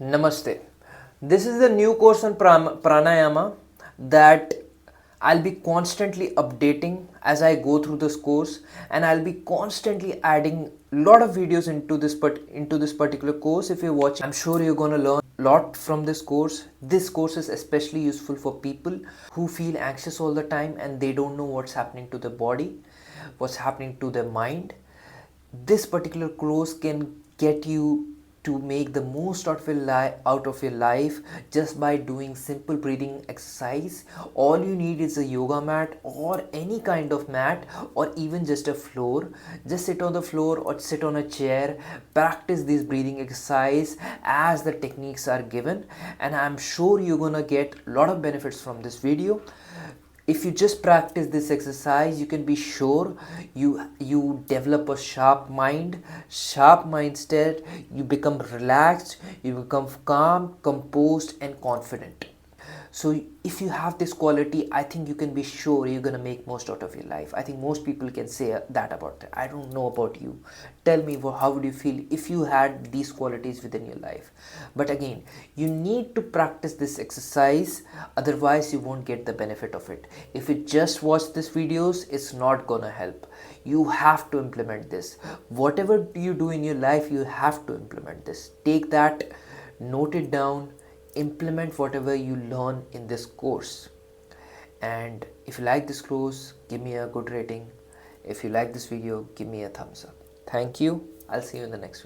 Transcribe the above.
Namaste. This is the new course on Pranayama that I'll be constantly updating as I go through this course, and I'll be constantly adding a lot of videos into this particular course. If you're watching, I'm sure you're going to learn a lot from this course. This course is especially useful for people who feel anxious all the time and they don't know what's happening to their body, what's happening to their mind. This particular course can get you to make the most out of your life just by doing simple breathing exercise. All you need is a yoga mat or any kind of mat, or even just a floor. Just sit on the floor or sit on a chair, practice this breathing exercise as the techniques are given, and I'm sure you're gonna get a lot of benefits from this video. If you just practice this exercise, you can be sure you develop a sharp mindset. You become relaxed, you become calm, composed and confident. So if you have this quality, I think you can be sure you're gonna make most out of your life. I think most people can say that about it. I don't know about you. Tell me, how would you feel if you had these qualities within your life? But again, you need to practice this exercise, otherwise you won't get the benefit of it. If you just watch these videos, it's not gonna help. You have to implement this. Whatever you do in your life, you have to implement this. Take that, note it down, implement whatever you learn in this course. And if you like this course, give me a good rating. If you like this video, give me a thumbs up. Thank you. I'll see you in the next video.